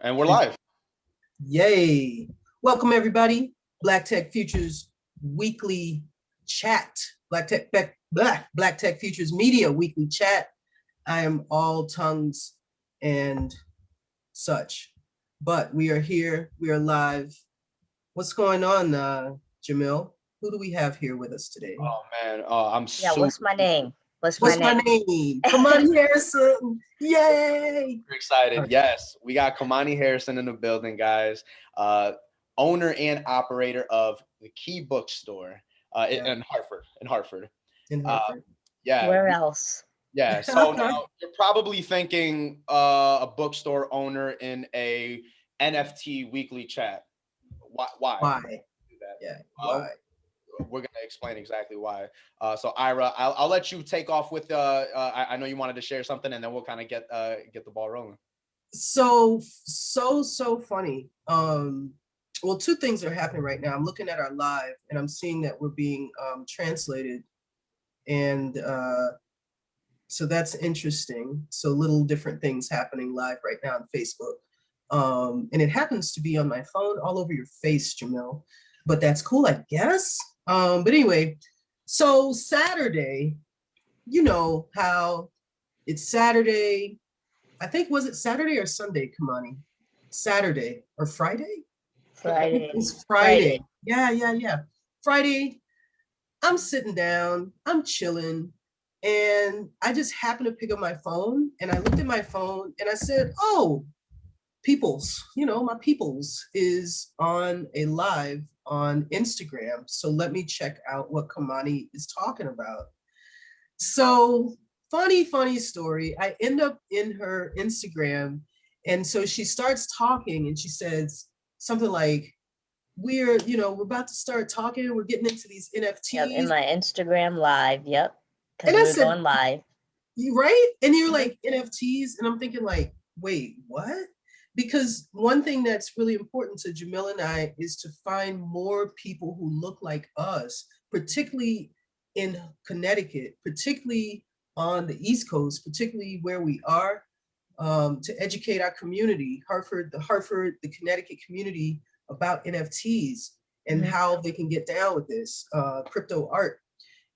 And we're live. Yay. Welcome, everybody. Black Tech Futures weekly chat. Black Tech Futures Media weekly chat. I am all tongues and such. But we are here. We are live. What's going on, Jamil? Who do we have here with us today? Oh, man. I'm what's my name? What's my name? Kamani Harrison. Yay. super excited. Yes, we got Kamani Harrison in the building, guys. Owner and operator of the Key Bookstore in Hartford. Yeah. Where else? Yeah. So now you're probably thinking a bookstore owner in a NFT weekly chat. Why? Why? Do that? Yeah. Well, Why? we're gonna explain exactly why. So Ira, I'll let you take off with. I know you wanted to share something, and then we'll kind of get the ball rolling. So funny. Well, two things are happening right now. I'm looking at our live, and I'm seeing that we're being translated, and so that's interesting. So little different things happening live right now on Facebook, and it happens to be on my phone, all over your face, Jamil. But that's cool, I guess. But anyway, so Saturday, you know how it's Saturday. I think, was it Saturday or Sunday, Kamani? Saturday or Friday? Friday. It's Friday. Yeah. Friday, I'm sitting down, I'm chilling, and I just happened to pick up my phone, and I looked at my phone and I said, oh, Peoples, my Peoples is on a live on Instagram. So let me check out what Kamani is talking about. So funny story. I end up in her Instagram. And so she starts talking and she says something like, we're about to start talking. We're getting into these NFTs. Yep, in my Instagram live. Yep. And Because we're going live. You right? And you're like, NFTs. And I'm thinking like, wait, what? Because one thing that's really important to Jamil and I is to find more people who look like us, particularly in Connecticut, particularly on the East Coast, particularly where we are, to educate our community, the Connecticut community about NFTs and how they can get down with this crypto art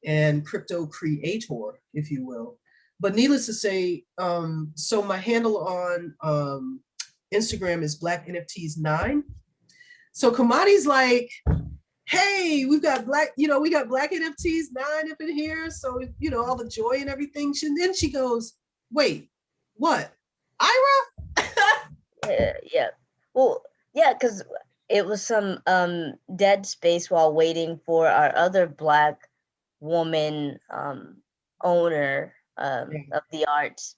and crypto creator, if you will. But needless to say, so my handle on Instagram is Black NFTs 9. So Kamani's like, hey, we got Black NFTs 9 up in here. So, all the joy and everything. Then she goes, wait, what? Ira? Yeah. Well, yeah, because it was some dead space while waiting for our other Black woman owner of the arts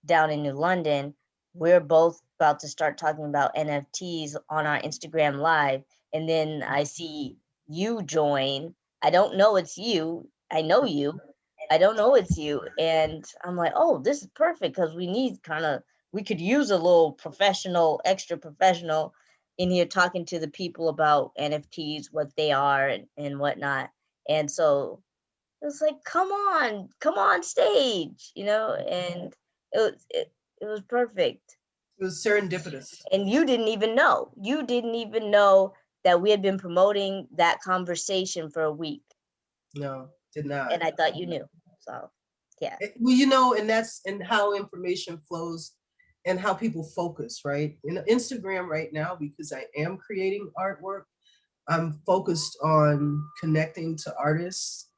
down in New London. We're both about to start talking about NFTs on our Instagram live. And then I see you join. I don't know it's you. I know you. I don't know it's you. And I'm like, oh, this is perfect because we could use a little extra professional in here talking to the people about NFTs, what they are and whatnot. And so it was like, come on stage, and it was perfect. It was serendipitous. And you didn't even know that we had been promoting that conversation for a week. No, did not. And I thought you knew. So, yeah. Well, and how information flows and how people focus, right? In Instagram right now, because I am creating artwork, I'm focused on connecting to artists.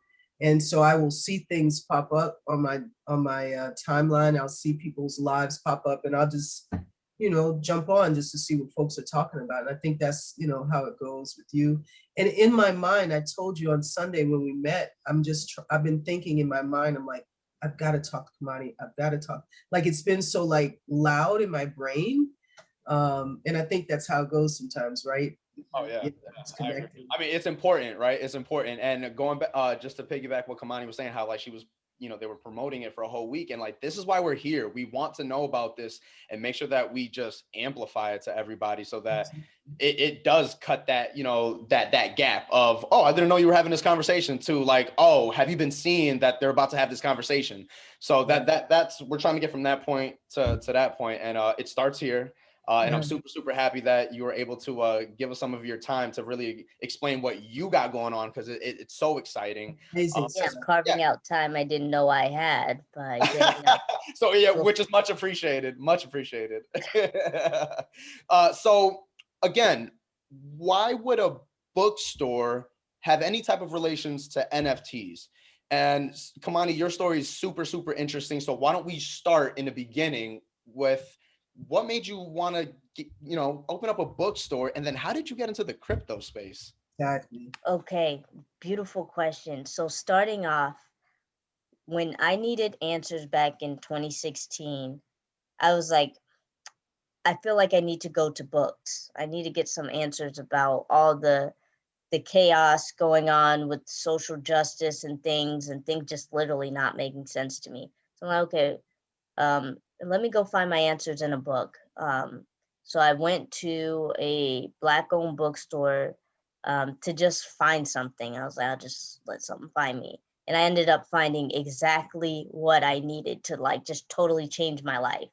And so I will see things pop up on my timeline. I'll see people's lives pop up and I'll just, jump on just to see what folks are talking about. And I think that's, how it goes with you. And in my mind, I told you on Sunday when we met, I've been thinking in my mind, I'm like, I've got to talk to Kamani. I've got to talk. Like, it's been so loud in my brain. And I think that's how it goes sometimes, right? Oh yeah. I mean, it's important, right? It's important. And going back, just to piggyback what Kamani was saying, how like she was, they were promoting it for a whole week. And like, this is why we're here. We want to know about this and make sure that we just amplify it to everybody so that it does cut that, that gap of, oh, I didn't know you were having this conversation, to like, oh, have you been seeing that they're about to have this conversation? So that's, we're trying to get from that point to that point. And it starts here. And I'm super, super happy that you were able to give us some of your time to really explain what you got going on, because it's so exciting. Amazing Yeah, stuff. carving out time I didn't know I had by getting up. So yeah, So which is much appreciated, much appreciated. So again, why would a bookstore have any type of relations to NFTs? And Kamani, your story is super, super interesting. So why don't we start in the beginning with what made you want to, open up a bookstore, and then how did you get into the crypto space? Exactly. okay, beautiful question. So starting off, when I needed answers back in 2016, I was like, I feel like I need to go to books. I need to get some answers about all the chaos going on with social justice and things just literally not making sense to me. So I'm like, okay, let me go find my answers in a book. So I went to a Black-owned bookstore to just find something. I was like, I'll just let something find me. And I ended up finding exactly what I needed to like just totally change my life.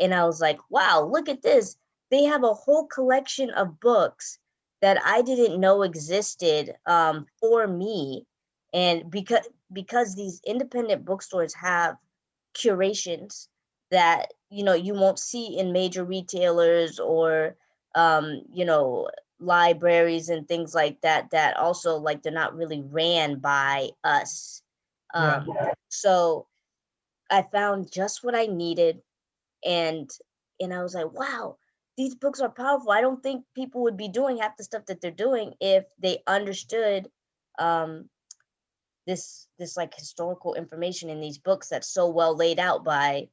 And I was like, wow, look at this. They have a whole collection of books that I didn't know existed for me. And because these independent bookstores have curations that you won't see in major retailers or libraries and things like that, that also like they're not really ran by us. Yeah. So I found just what I needed, and I was like, wow, these books are powerful. I don't think people would be doing half the stuff that they're doing if they understood um this like historical information in these books that's so well laid out by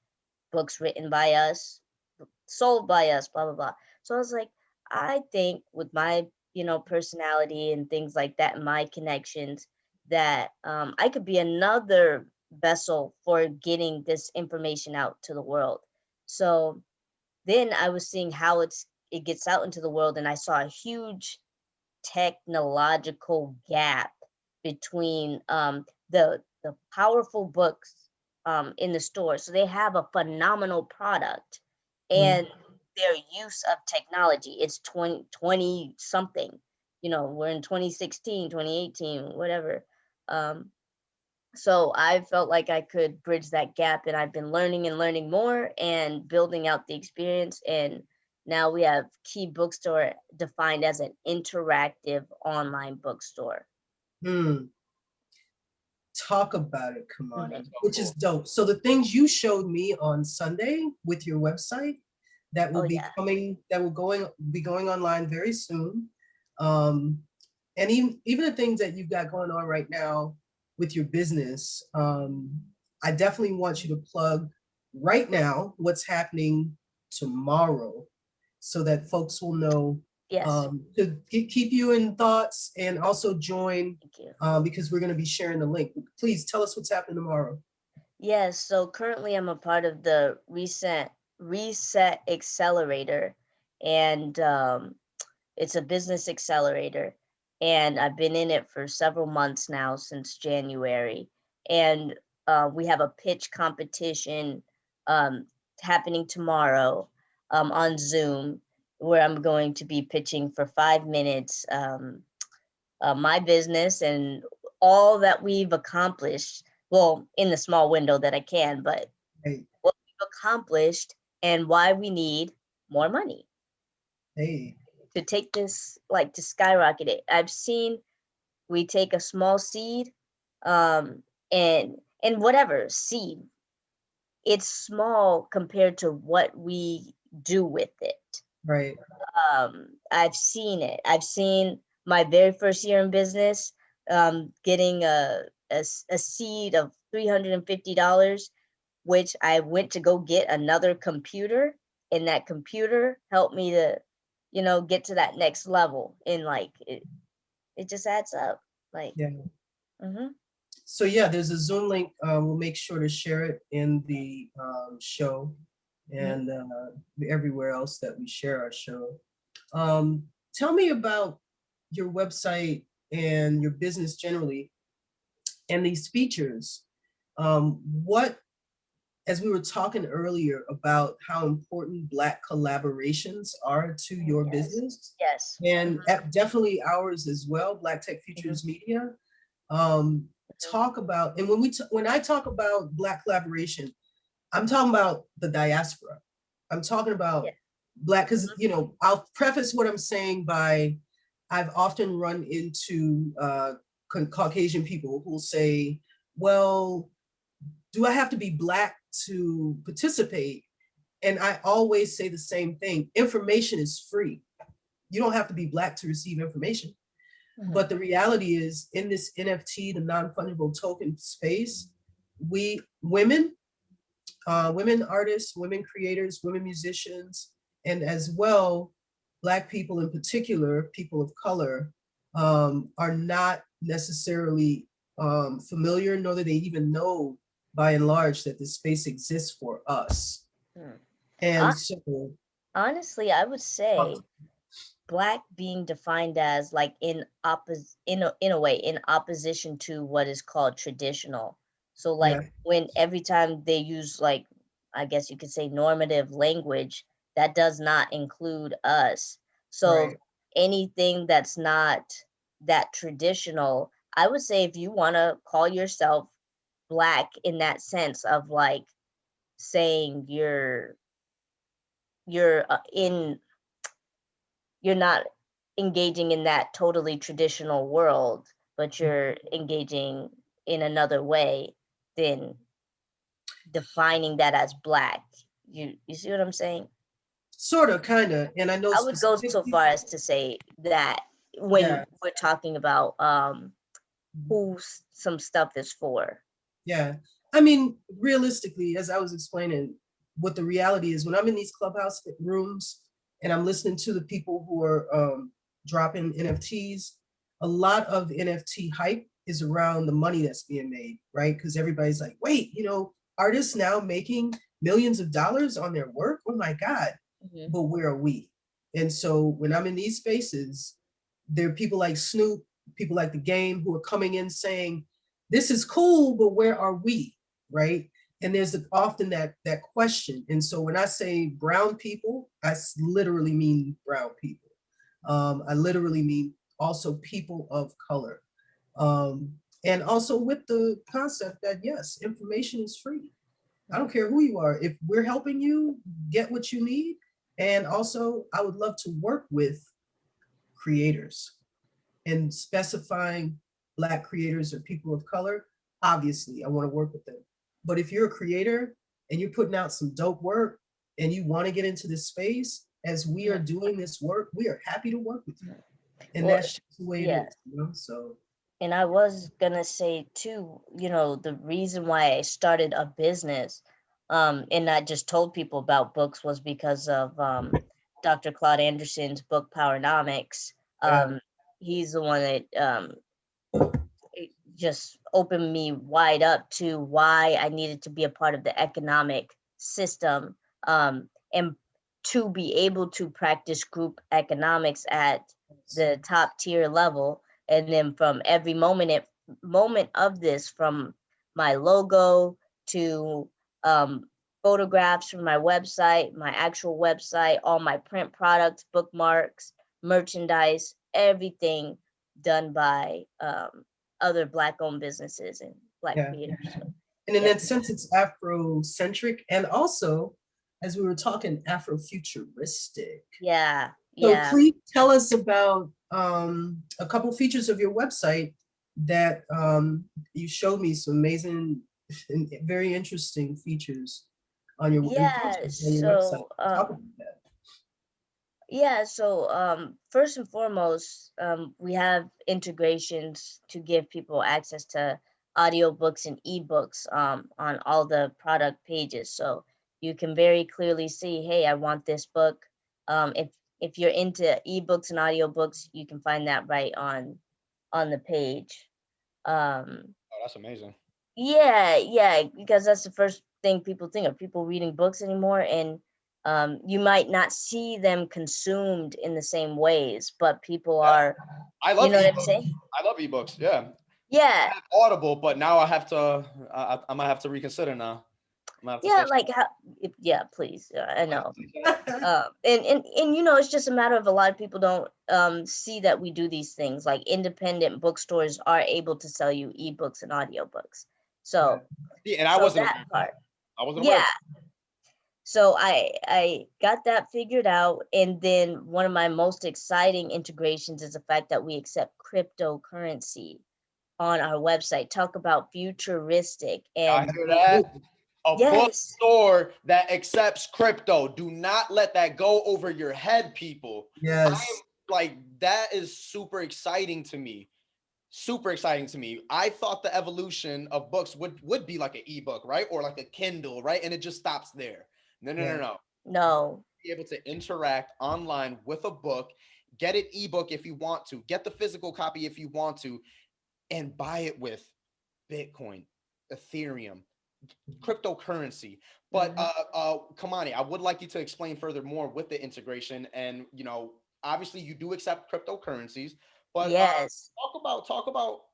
books written by us, sold by us, blah blah blah. So I was like, I think with my personality and things like that, and my connections, that I could be another vessel for getting this information out to the world. So then I was seeing how it gets out into the world, and I saw a huge technological gap between the powerful books in the store. So they have a phenomenal product, and their use of technology. It's 2020 something. We're in 2016, 2018, whatever. Um, so I felt like I could bridge that gap, and I've been learning and learning more and building out the experience. And now we have Key Bookstore defined as an interactive online bookstore. Hmm. Talk about it, Mhm. Kamani, That's so which cool. is dope. So the things you showed me on Sunday with your website that will Oh be yeah. coming, that will be going online very soon. Um, and even the things that you've got going on right now with your business, I definitely want you to plug right now what's happening tomorrow so that folks will know Yes. to keep you in thoughts and also join Thank you. because we're going to be sharing the link. Please tell us what's happening tomorrow. Yes. So currently I'm a part of the Reset Accelerator, and it's a business accelerator, and I've been in it for several months now, since January. And we have a pitch competition um, happening tomorrow on Zoom, where I'm going to be pitching for 5 minutes my business and all that we've accomplished. Well, in the small window that I can, but Hey, what we've accomplished and why we need more money hey, to take this, like to skyrocket it. I've seen we take a small seed, um, and whatever seed, it's small compared to what we do with it. right. I've seen it. I've seen my very first year in business, getting a seed of $350, which I went to go get another computer, and that computer helped me to, get to that next level. And like it just adds up. Like, Yeah. hmm So yeah, there's a Zoom link. We'll make sure to share it in the show and everywhere else that we share our show. Um, Tell me about your website and your business generally and these features. What as we were talking earlier about how important Black collaborations are to your Yes. business, Yes. and definitely ours as well, Black Tech Futures Media, talk about, and when I talk about Black collaboration, I'm talking about the diaspora. I'm talking about Black, because, you know, I'll preface what I'm saying by, I've often run into Caucasian people who'll say, well, do I have to be Black to participate? And I always say the same thing. Information is free. You don't have to be Black to receive information. But the reality is, in this NFT, the non-fungible token space, we, women artists, women creators, women musicians, and as well, Black people in particular, people of color, are not necessarily familiar, nor do they even know, by and large, that this space exists for us. And so, honestly, I would say Black being defined as like in a way in opposition to what is called traditional. So like when every time they use, like, I guess you could say, normative language, that does not include us. So anything that's not that traditional, I would say, if you want to call yourself Black in that sense of like saying you're in, you're not engaging in that totally traditional world, but you're engaging in another way, then defining that as Black. You see what I'm saying? Sort of, kind of. And I know I would go so far as to say that when we're talking about who some stuff is for. Yeah. I mean, realistically, as I was explaining, what the reality is, when I'm in these clubhouse rooms and I'm listening to the people who are dropping NFTs, a lot of NFT hype is around the money that's being made, right? Because everybody's like, wait, you know, artists now making millions of dollars on their work? Oh my God. But where are we? And so when I'm in these spaces, there are people like Snoop, people like The Game, who are coming in saying, this is cool, but where are we, right? And there's often that question. And so when I say brown people, I literally mean brown people. I literally mean also people of color. And also with the concept that, yes, information is free. I don't care who you are. If we're helping you get what you need, and also I would love to work with creators, and specifying Black creators or people of color, obviously I want to work with them. But if you're a creator and you're putting out some dope work and you want to get into this space, as we are doing this work, we are happy to work with you. And that's just the way it is, you know? So. And I was gonna say too, you know, the reason why I started a business, and I just told people about books, was because of Dr. Claude Anderson's book Powernomics. He's the one that it just opened me wide up to why I needed to be a part of the economic system, and to be able to practice group economics at the top tier level. And then from every moment of this, from my logo to photographs from my website, my actual website, all my print products, bookmarks, merchandise, everything done by other Black-owned businesses and Black creators. So, and in that sense, it's Afrocentric, and also, as we were talking, Afrofuturistic. Yeah. So please tell us about a couple features of your website that you showed me some amazing and very interesting features on your, website. So first and foremost, we have integrations to give people access to audiobooks and ebooks on all the product pages. So you can very clearly see, hey, I want this book. If you're into ebooks and audiobooks, you can find that right on the page. Oh, that's amazing. Yeah, because that's the first thing people think of, people reading books anymore, and you might not see them consumed in the same ways, but people are. I love, you know what I'm saying? I love ebooks. Yeah. Yeah. Audible, but now I have to. I might have to reconsider now. I'm gonna have to Yeah, say like how, yeah, please. I know. something. And you know, it's just a matter of a lot of people don't see that we do these things. Like independent bookstores are able to sell you ebooks and audiobooks. Yeah. So Yeah, and I so wasn't that aware of part. that. I wasn't aware of Yeah. So I got that figured out. And then one of my most exciting integrations is the fact that we accept cryptocurrency on our website. Talk about futuristic. I And hear that. A yes, bookstore that accepts crypto. Do not let that go over your head, people. I am Yes. like, that is super exciting to me. Super exciting to me. I thought the evolution of books would be like an ebook, right? Or like a Kindle, right? And it just stops there. No, no, no, Yeah. no. no. Be able to interact online with a book, get an ebook if you want to, get the physical copy if you want to, and buy it with Bitcoin, Ethereum, cryptocurrency. But Kamani, I would like you to explain further more with the integration. And obviously you do accept cryptocurrencies, but Yes. talk about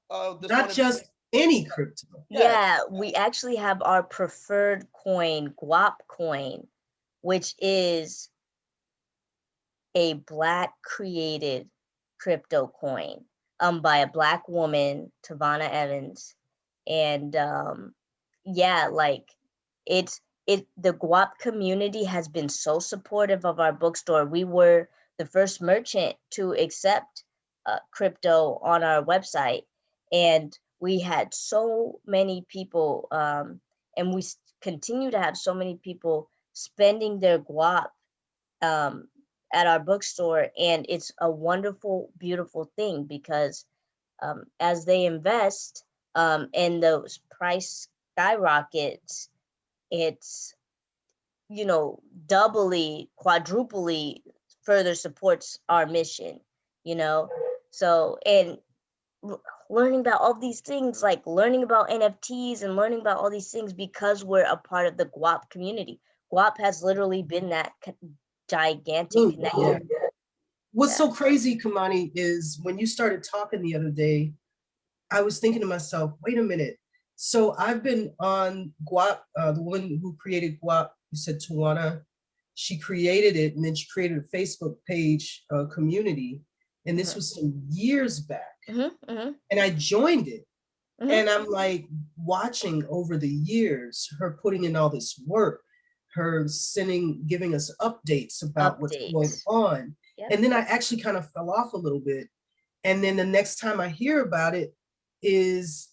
this Not one. just any crypto. Yeah, Yeah, we actually have our preferred coin, Guap coin, which is a Black created crypto coin by a Black woman, Tavana Evans. And yeah, like it's the Guap community has been so supportive of our bookstore. We were the first merchant to accept crypto on our website, and we had so many people, and we continue to have so many people spending their Guap um, at our bookstore. And it's a wonderful, beautiful thing because as they invest and those price skyrockets, it's, doubly, quadruply further supports our mission, you know? So, and learning about all these things, like learning about NFTs and learning about all these things because we're a part of the Guap community. Guap has literally been that gigantic Ooh, yeah. connection. What's Yeah. so crazy, Kamani, is when you started talking the other day, I was thinking to myself, wait a minute. So I've been on Guap, the woman who created Guap, you said Tawana, she created it and then she created a Facebook page community. And this was some years back. And I joined it. And I'm like watching over the years, her putting in all this work, her giving us updates about what's going on. Yep. And then I actually kind of fell off a little bit. And then the next time I hear about it is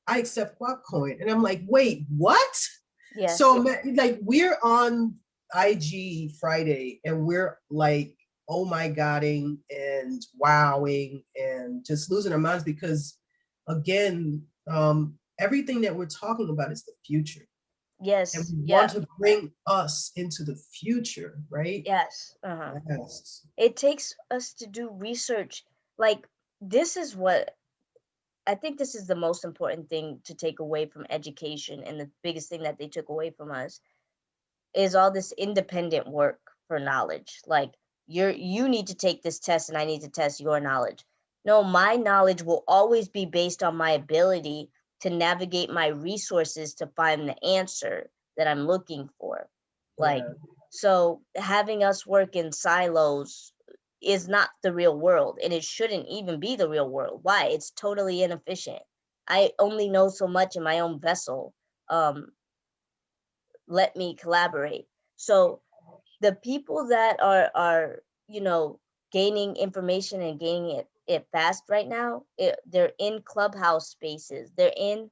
I accept Guapcoin. And I'm like, wait, what? Yes. So like we're on IG Friday and we're like, oh my godding and wowing and just losing our minds because again, everything that we're talking about is the future. Yes. And we want to bring us into the future, right? Yes. Yes. It takes us to do research. Like this is what I think this is the most important thing to take away from education, and the biggest thing that they took away from us is all this independent work for knowledge. Like you need to take this test and I need to test your knowledge. No, my knowledge will always be based on my ability to navigate my resources to find the answer that I'm looking for. Like, so having us work in silos is not the real world, and it shouldn't even be the real world. Why? It's totally inefficient. I only know so much in my own vessel. Let me collaborate. So the people that are gaining information and gaining it fast right now, they're in clubhouse spaces. They're in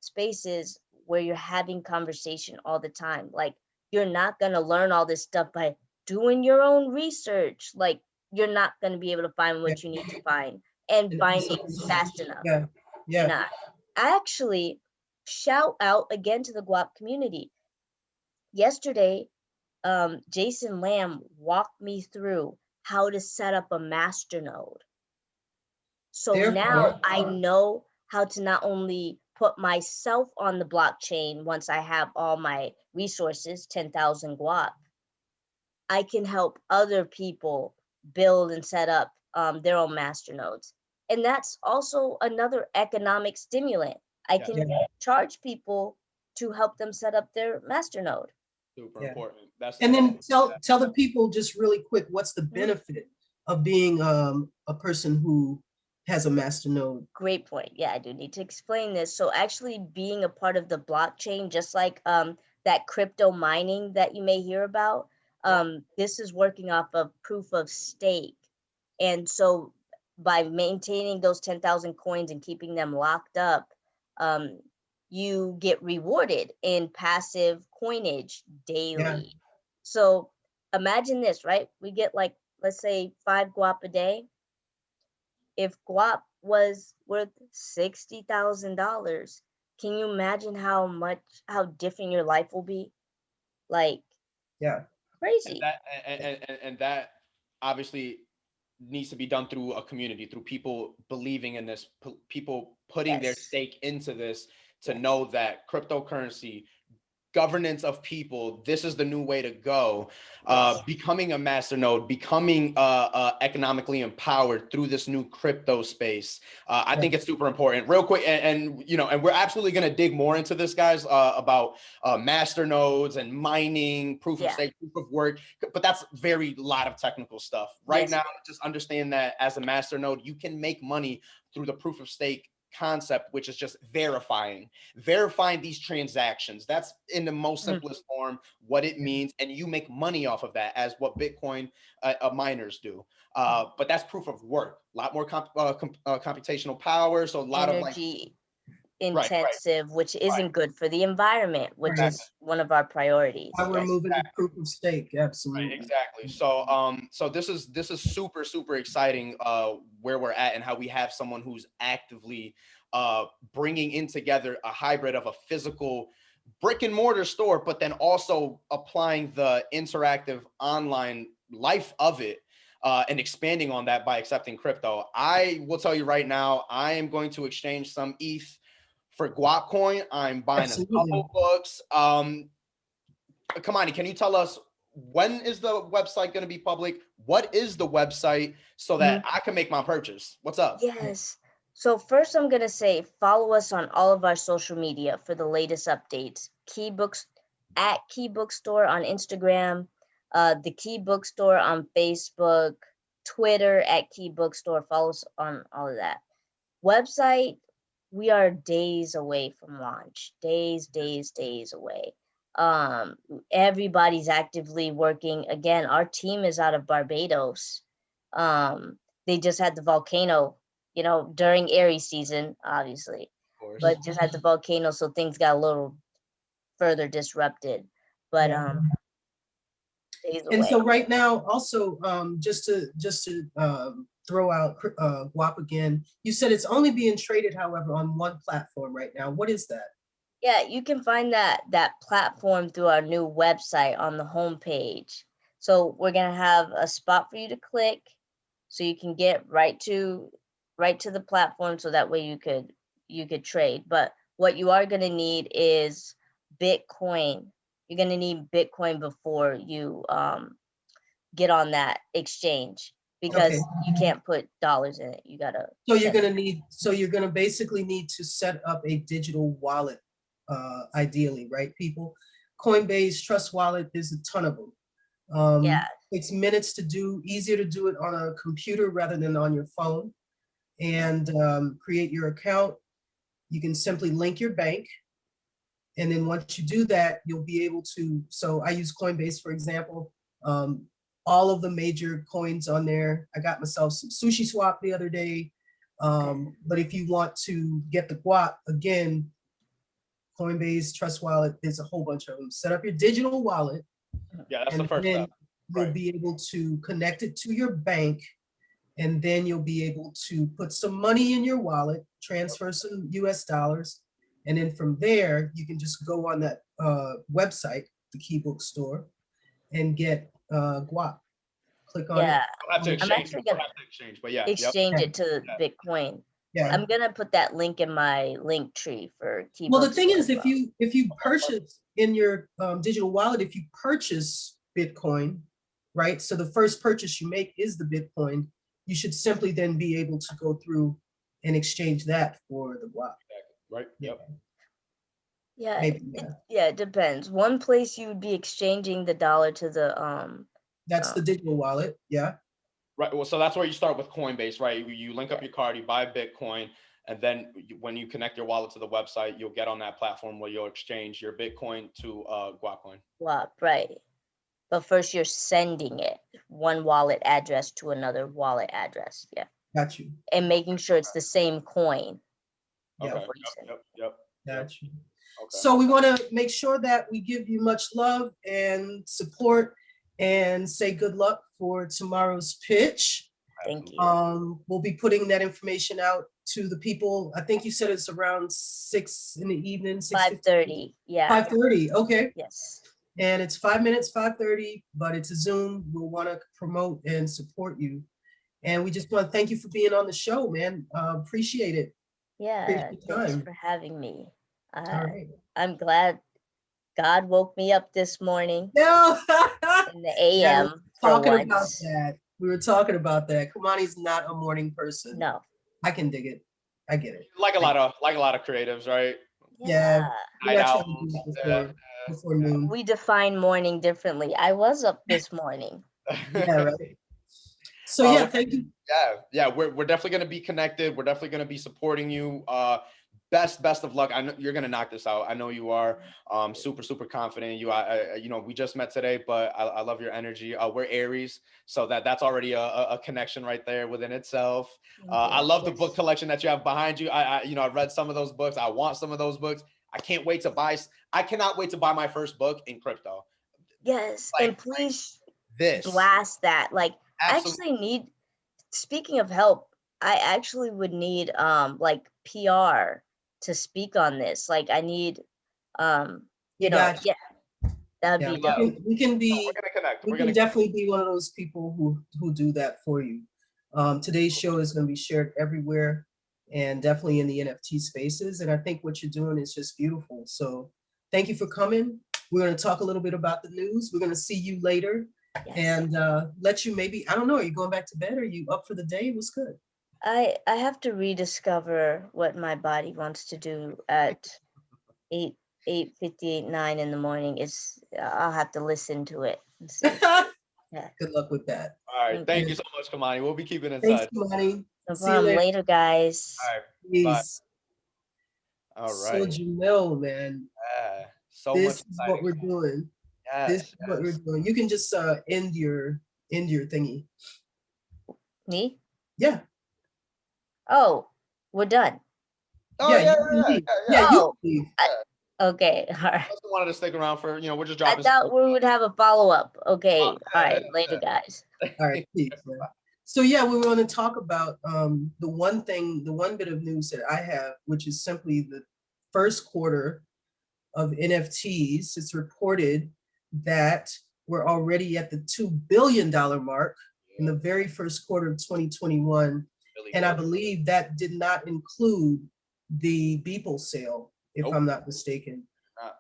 spaces where you're having conversation all the time. Like you're not going to learn all this stuff by doing your own research. Like you're not going to be able to find what you need to find and find it fast enough. Yeah. You're not. I actually shout out again to the Guap community. Yesterday, Jason Lamb walked me through how to set up a masternode. So now I know how to not only put myself on the blockchain once I have all my resources, 10,000 Guap, I can help other people build and set up their own masternodes. And that's also another economic stimulant. I can charge people to help them set up their masternode. Super Yeah. important. That's And then that's- tell the people just really quick, what's the benefit of being a person who has a masternode? Great point. Yeah, I do need to explain this. So actually being a part of the blockchain, just like that crypto mining that you may hear about, this is working off of proof of stake. And so by maintaining those 10,000 coins and keeping them locked up, you get rewarded in passive coinage daily. So imagine this, right? We get like, let's say 5 guap a day. If guap was worth $60,000, can you imagine how different your life will be? Like, Yeah. crazy. And that obviously needs to be done through a community, through people believing in this, people putting their Yes. stake into this, to know that cryptocurrency, governance of people, this is the new way to go. Becoming a masternode, becoming economically empowered through this new crypto space. I think it's super important. Real quick, and you know, and we're absolutely going to dig more into this, guys, about masternodes and mining, proof of stake, proof of work. But that's very lot of technical stuff. Right now, just understand that as a masternode, you can make money through the proof of stake concept, which is just verifying these transactions. That's in the most simplest form what it means, and you make money off of that, as what Bitcoin miners do. But that's proof of work, a lot more computational power, so a lot of like intensive, which isn't good for the environment, which is one of our priorities. Why we're moving to proof of stake, absolutely. Right, exactly. So so this is super exciting where we're at, and how we have someone who's actively bringing in together a hybrid of a physical brick and mortar store, but then also applying the interactive online life of it, and expanding on that by accepting crypto. I will tell you right now, I am going to exchange some ETH for Guap coin. I'm buying a couple books. Kamani, can you tell us, when is the website going to be public? What is the website, so that I can make my purchase? What's up? Yes. So first I'm going to say, follow us on all of our social media for the latest updates. At Key Bookstore on Instagram, the Key Bookstore on Facebook, Twitter at Key Bookstore. Follow us on all of that. Website, we are days away from launch. Days away. Everybody's actively working. Again, our team is out of Barbados. They just had the volcano, you know, during Aries season, obviously, but just had the volcano, so things got a little further disrupted. But days away. And so right now, also, just to throw out Guap again, you said it's only being traded, however, on one platform right now. What is that? Yeah, you can find that platform through our new website on the homepage. So we're gonna have a spot for you to click, so you can get right to the platform, so that way you could trade. But what you are gonna need is Bitcoin. You're gonna need Bitcoin before you get on that exchange, because you can't put dollars in it. You gotta. So you're gonna basically need to set up a digital wallet, ideally, right, people? Coinbase, Trust Wallet, there's a ton of them. It's minutes to do, easier to do it on a computer rather than on your phone. And create your account. You can simply link your bank. And then once you do that, you'll be able to, so I use Coinbase, for example, all of the major coins on there. I got myself some Sushi Swap the other day. But if you want to get the Guap, again, Coinbase, Trust Wallet, there's a whole bunch of them. Set up your digital wallet. Yeah, that's the first step. You'll be able to connect it to your bank, and then you'll be able to put some money in your wallet, transfer some US dollars, and then from there, you can just go on that website, the Key Bookstore, and get Guap. Click on it. I'll have to exchange. I'm actually gonna exchange it to Bitcoin. Yeah. I'm gonna put that link in my link tree for Key Well, the Bookstore thing is, as if you purchase in your digital wallet, if you purchase Bitcoin, right? So the first purchase you make is the Bitcoin. You should simply then be able to go through and exchange that for the Guap. Right. Yep. Yeah, Maybe, yeah. it depends. One place you would be exchanging the dollar to the That's the digital wallet. Yeah. Right. Well, so that's where you start with Coinbase, right? You link up your card, you buy Bitcoin, and then when you connect your wallet to the website, you'll get on that platform where you'll exchange your Bitcoin to Guapcoin. swap, right? But first you're sending it one wallet address to another wallet address. Yeah. Got you. And making sure it's the same coin. Yeah. Okay. Before you send it. Yep. Got you. Okay. So we want to make sure that we give you much love and support and say good luck for tomorrow's pitch. Thank you. We'll be putting that information out to the people. I think you said it's around 6 in the evening. 5:30. Yeah. 5:30. Okay. Yes. And it's 5 minutes, 5:30, but it's a Zoom. We'll want to promote and support you. And we just want to thank you for being on the show, man. Appreciate it. Yeah. Appreciate your Thanks time. for having me. All right. I'm glad God woke me up this morning No. in the AM. Talking about that. We were talking about that. Kamani's not a morning person. No. I can dig it. I get it. Like a lot of creatives, right? Yeah. Night owls, before noon. We define morning differently. I was up this morning. Yeah, right. So yeah, thank you. Yeah, we're definitely gonna be connected. We're definitely gonna be supporting you. Best of luck. I know you're gonna knock this out. I know you are. Super confident in you. You know, we just met today, but I love your energy. We're Aries, so that's already a connection right there within itself. I love the book collection that you have behind you. I read some of those books. I want some of those books. I cannot wait to buy my first book in crypto. Yes, and please this blast that. Like, absolutely. I actually need. Speaking of help, I actually would need like PR to speak on this. Like, I need that'd be we dope. We can be. We're gonna connect. We can definitely be one of those people who do that for you. Today's show is going to be shared everywhere, and definitely in the NFT spaces. And I think what you're doing is just beautiful. So thank you for coming. We're going to talk a little bit about the news. We're going to see you later. Yes. And let you maybe, I don't know, are you going back to bed? Or are you up for the day? What's good? I have to rediscover what my body wants to do at 8:58, 9 in the morning. I'll have to listen to it. Yeah. Good luck with that. All right. Thank you so much, Kamani. We'll be keeping in touch. Thanks, Kamani. No problem. Later, guys. All right. Peace. Bye. All right. So Jamil, man. Yeah. So this much is what we're doing. Yes, this is what we're doing. You can just end your thingy. Me? Yeah. Oh, we're done. Oh yeah. Oh, okay. All right. I also wanted to stick around for, we're just dropping. I thought we would have a follow-up. Okay. All right. Later, guys. All right. Peace, so yeah, we want to talk about the one bit of news that I have, which is simply the first quarter of NFTs. It's reported that we're already at the $2 billion mark in the very first quarter of 2021. And I believe that did not include the Beeple sale, if I'm not mistaken,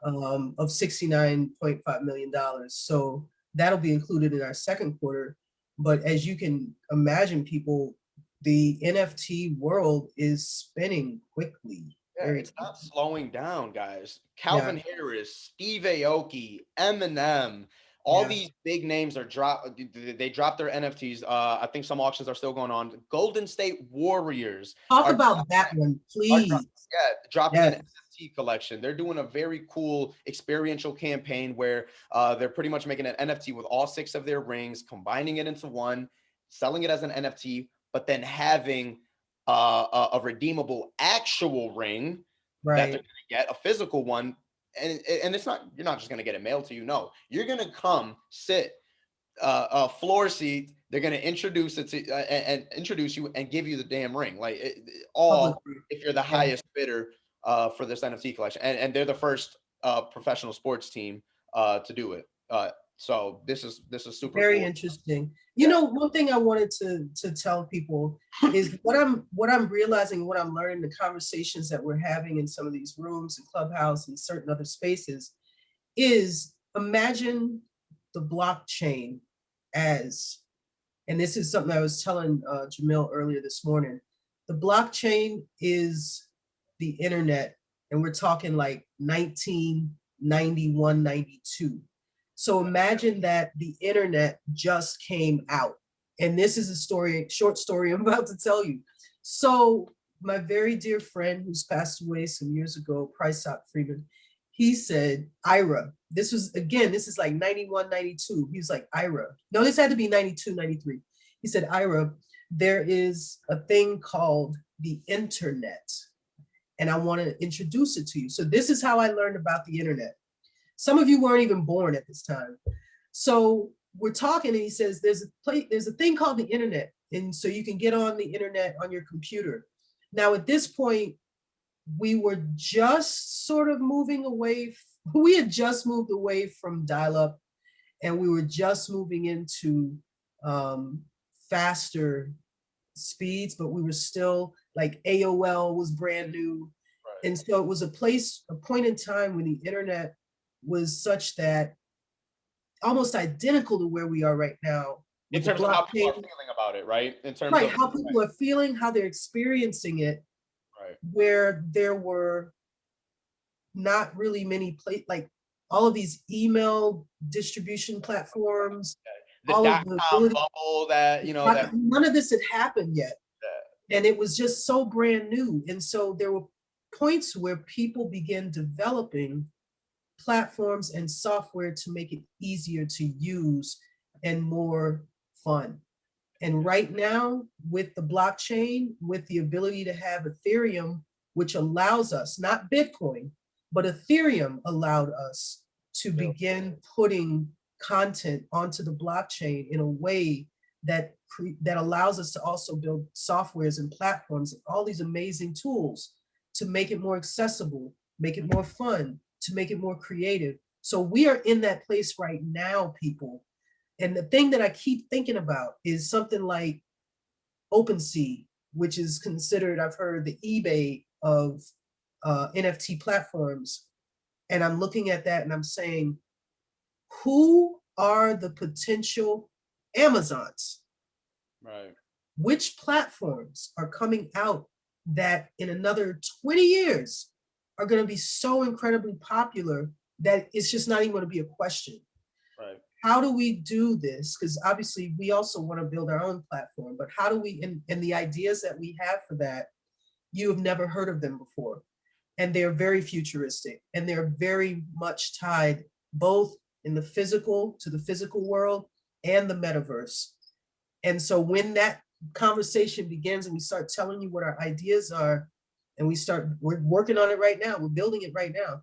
of $69.5 million. So that'll be included in our second quarter. But as you can imagine, people, the NFT world is spinning quickly. Yeah, it's not slowing down, guys. Calvin Harris, Steve Aoki, Eminem, all these big names are they dropped their NFTs. I think some auctions are still going on. Golden State Warriors. Talk about that one, please. Dropping an NFT collection. They're doing a very cool experiential campaign where they're pretty much making an NFT with all 6 of their rings, combining it into one, selling it as an NFT, but then having a redeemable actual ring that they're going to get, a physical one. And it's not, you're not just going to get it mailed to you. No, you're going to come sit a floor seat. They're going to introduce it to and introduce you and give you the damn ring. Like if you're the highest bidder for this NFT collection, and they're the first professional sports team to do it. So this is super very cool. Interesting. You know, one thing I wanted to tell people is what I'm realizing, what I'm learning, the conversations that we're having in some of these rooms and Clubhouse and certain other spaces is, imagine the blockchain as, and this is something I was telling Jamil earlier this morning, the blockchain is the internet And we're talking like 1991, 92. So imagine that the internet just came out. And this is a story, short story I'm about to tell you. So my very dear friend who's passed away some years ago, Priceop Freeman, he said, Ira, this is like 91, 92. He was like, Ira, no, this had to be 92, 93. He said, Ira, there is a thing called the internet, and I want to introduce it to you. So this is how I learned about the internet. Some of you weren't even born at this time. So we're talking, and he says, there's a thing called the internet. And so you can get on the internet on your computer. Now, at this point, we were just sort of moving away. We had just moved away from dial-up, and we were just moving into faster speeds, but we were still like AOL was brand new. Right. And so it was a point in time when the internet was such that almost identical to where we are right now. In terms of how people are feeling about it, right? In terms of how people are feeling, how they're experiencing it, right? Where there were not really many like all of these email distribution platforms, the dot-com bubble that, that none of this had happened yet. Yeah. And it was just so brand new. And so there were points where people began developing platforms and software to make it easier to use and more fun. And right now, with the blockchain, with the ability to have Ethereum, which allows us, not Bitcoin, but Ethereum allowed us to begin putting content onto the blockchain in a way that allows us to also build softwares and platforms and all these amazing tools to make it more accessible, make it more fun, to make it more creative. So we are in that place right now, people. And the thing that I keep thinking about is something like OpenSea, which is considered, I've heard, the eBay of NFT platforms. And I'm looking at that and I'm saying, who are the potential Amazons? Right. Which platforms are coming out that in another 20 years are going to be so incredibly popular that it's just not even going to be a question? Right. How do we do this? Because obviously we also want to build our own platform, but how do we, and the ideas that we have for that, you have never heard of them before. And they're very futuristic, and they're very much tied both in the physical, to the physical world and the metaverse. And so when that conversation begins and we start telling you what our ideas are, and we're working on it right now, we're building it right now,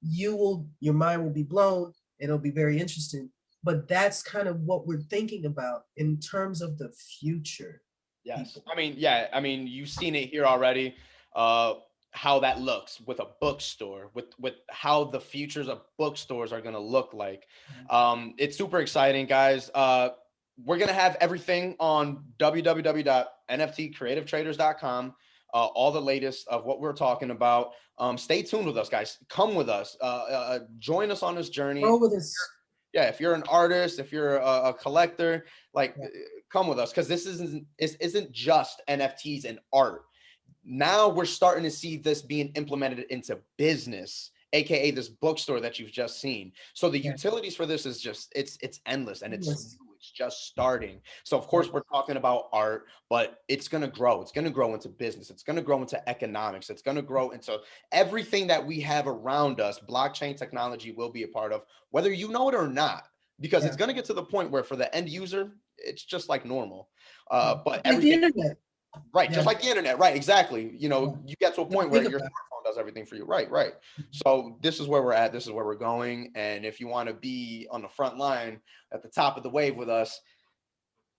your mind will be blown, and it'll be very interesting. But that's kind of what we're thinking about in terms of the future. Yes. People. I mean, you've seen it here already. How that looks with a bookstore, with how the futures of bookstores are going to look like. It's super exciting, guys. We're going to have everything on www.nftcreativetraders.com. All the latest of what we're talking about. Stay tuned with us, guys. Come with us. Join us on this journey. Go with us. Yeah, if you're an artist, if you're a collector, come with us, because this isn't just NFTs and art. Now we're starting to see this being implemented into business, aka this bookstore that you've just seen. So the utilities for this is just it's endless, and it's just starting. So of course we're talking about art, but it's going to grow. It's going to grow into business. It's going to grow into economics. It's going to grow into everything that we have around us. Blockchain technology will be a part of, whether you know it or not, because it's going to get to the point where for the end user, it's just like normal. But everything. Right, just like the internet, right? Exactly. You get to a point where your smartphone does everything for you. Right. So this is where we're at. This is where we're going. And if you want to be on the front line at the top of the wave with us,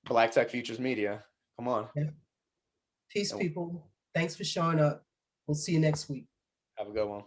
Black Tech Futures Media, come on. Yeah. Peace, people. Thanks for showing up. We'll see you next week. Have a good one.